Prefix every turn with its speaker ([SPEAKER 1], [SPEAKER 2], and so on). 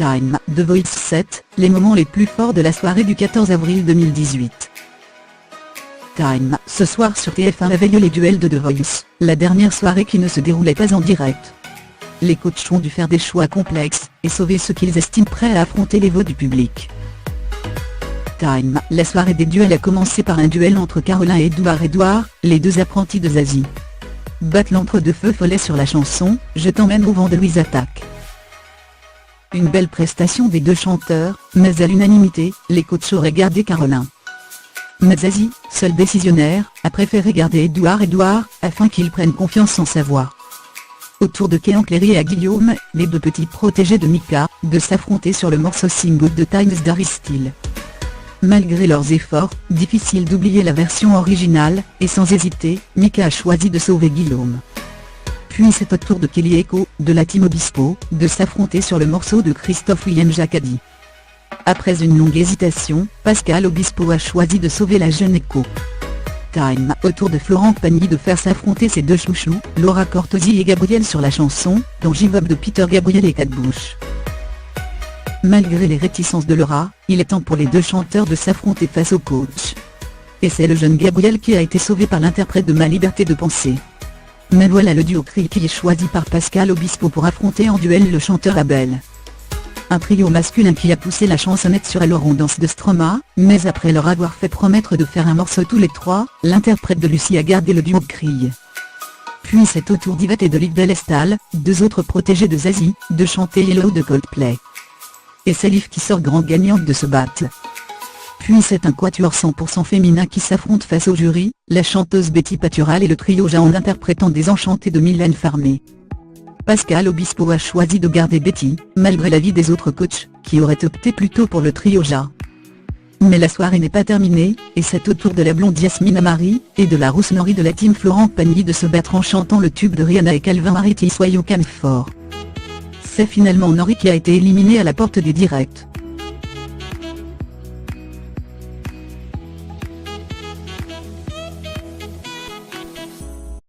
[SPEAKER 1] Time, The Voice 7, les moments les plus forts de la soirée du 14 avril 2018. Time, ce soir sur TF1 la veille les duels de The Voice, la dernière soirée qui ne se déroulait pas en direct. Les coachs ont dû faire des choix complexes, et sauver ceux qu'ils estiment prêts à affronter les votes du public. Time, la soirée des duels a commencé par un duel entre Carolin et Edouard, les deux apprentis de Zazie. Battle entre deux feux follets sur la chanson « Je t'emmène au vent de Louise Attaque ». Une belle prestation des deux chanteurs, mais à l'unanimité, les coachs auraient gardé Carolin. Mais Zazie, seul décisionnaire, a préféré garder Edouard, afin qu'il prenne confiance en sa voix. Au tour de Kéan Cléry et à Guillaume, les deux petits protégés de Mika, de s'affronter sur le morceau Sing Good de Times d'Harry Styles. Malgré leurs efforts, difficile d'oublier la version originale, et sans hésiter, Mika a choisi de sauver Guillaume. Puis c'est au tour de Kelly Echo, de la team Obispo, de s'affronter sur le morceau de Christophe William Jacadi. Après une longue hésitation, Pascal Obispo a choisi de sauver la jeune Echo. Time, au tour de Florent Pagny de faire s'affronter ses deux chouchous, Laura Cortosi et Gabriel sur la chanson « Don't Give Up » de Peter Gabriel et Kate Bush. Malgré les réticences de Laura, il est temps pour les deux chanteurs de s'affronter face au coach. Et c'est le jeune Gabriel qui a été sauvé par l'interprète de Ma Liberté de Penser. Mais voilà le duo Cri qui est choisi par Pascal Obispo pour affronter en duel le chanteur Abel. Un trio masculin qui a poussé la chansonnette sur Alors on danse de Stromae, mais après leur avoir fait promettre de faire un morceau tous les trois, l'interprète de Lucie a gardé le duo Cri. Puis c'est au tour d'Yvette et de Liv Delestal, deux autres protégés de Zazie, de chanter Yellow de Coldplay. Et c'est Liv qui sort grande gagnante de ce battle. Puis c'est un quatuor 100% féminin qui s'affronte face au jury, la chanteuse Betty Patural et le trio Ja en interprétant Désenchantée de Mylène Farmer. Pascal Obispo a choisi de garder Betty, malgré l'avis des autres coachs, qui auraient opté plutôt pour le trio Ja. Mais la soirée n'est pas terminée, et c'est au tour de la blonde Yasmine Amari, et de la rousse Nori de la team Florent Pagny de se battre en chantant le tube de Rihanna et Calvin Harris Soyons calmes fort. C'est finalement Nori qui a été éliminé à la porte des directs.